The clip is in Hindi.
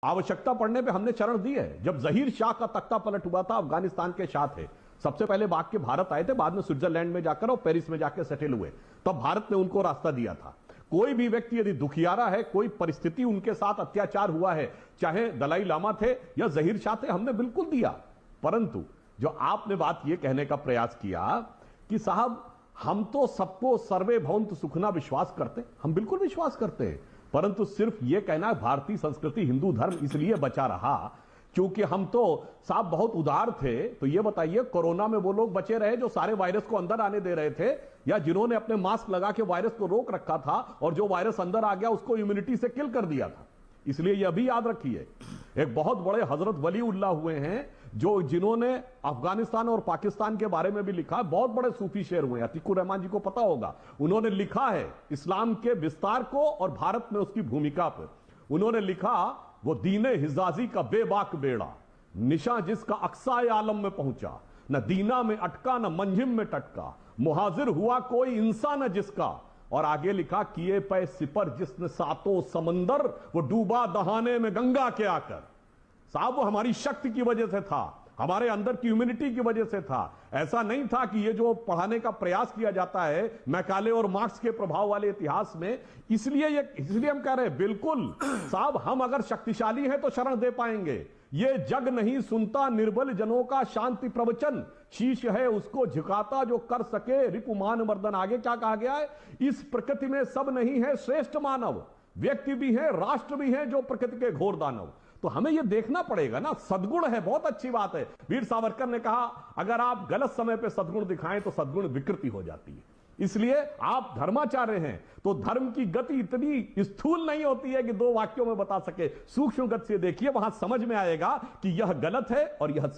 आवश्यकता पड़ने पे हमने चरण दिए है। जब जहीर शाह का तख्ता पलट हुआ था, अफगानिस्तान के शाह थे, सबसे पहले भाग के भारत आए थे, बाद में स्विट्जरलैंड में जाकर और पेरिस में जाकर सेटल हुए, तब भारत ने उनको रास्ता दिया था। कोई भी व्यक्ति यदि दुखियारा है, कोई परिस्थिति उनके साथ अत्याचार हुआ है, चाहे दलाई लामा थे या जहीर शाह थे, हमने बिल्कुल दिया। परंतु जो आपने बात यह कहने का प्रयास किया कि साहब हम तो सबको सर्वे भवन्तु सुखना विश्वास करते, हम बिल्कुल विश्वास करते हैं, परंतु सिर्फ यह कहना भारतीय संस्कृति हिंदू धर्म इसलिए बचा रहा क्योंकि हम तो साहब बहुत उदार थे। तो यह बताइए, कोरोना में वो लोग बचे रहे जो सारे वायरस को अंदर आने दे रहे थे, या जिन्होंने अपने मास्क लगा के वायरस को रोक रखा था और जो वायरस अंदर आ गया उसको इम्यूनिटी से किल कर दिया था। इसलिए यह भी याद रखिए, एक बहुत बड़े हजरत वली उल्लाह हुए हैं जो जिन्होंने अफगानिस्तान और पाकिस्तान के बारे में भी लिखा, बहुत बड़े सूफी शेर हुए हैं, अतीकुर रहमान जी को पता होगा। उन्होंने लिखा है इस्लाम के विस्तार को और भारत में उसकी भूमिका पर। उन्होंने लिखा, वो दीने हिजाजी का बेबाक बेड़ा, निशा जिसका अक्साए आलम में पहुंचा, न दीना में अटका न मंजिम में टटका, मुहाजिर हुआ कोई इंसान जिसका। और आगे लिखा, किए पे सिपर जिसने सातों समंदर, वो डूबा दहाने में गंगा के आकर। साहब वो हमारी शक्ति की वजह से था, हमारे अंदर की इम्यूनिटी की वजह से था। ऐसा नहीं था कि ये जो पढ़ाने का प्रयास किया जाता है मैकाले और मार्क्स के प्रभाव वाले इतिहास में, इसलिए हम कह रहे हैं बिल्कुल साहब, हम अगर शक्तिशाली हैं तो शरण दे पाएंगे। ये जग नहीं सुनता निर्बल जनों का शांति प्रवचन, शीश है उसको झुकाता जो कर सके रिपुमान मर्दन। आगे क्या कहा गया है, इस प्रकृति में सब नहीं है श्रेष्ठ मानव, व्यक्ति भी है राष्ट्र भी है जो प्रकृति के घोर दानव। तो हमें यह देखना पड़ेगा ना, सद्गुण है, बहुत अच्छी बात है। वीर सावरकर ने कहा, अगर आप गलत समय पे सद्गुण दिखाएं तो सद्गुण विकृति हो जाती है। इसलिए आप धर्माचार्य हैं तो धर्म की गति इतनी स्थूल नहीं होती है कि दो वाक्यों में बता सके। सूक्ष्म गति से देखिए, वहां समझ में आएगा कि यह गलत है और यह सही।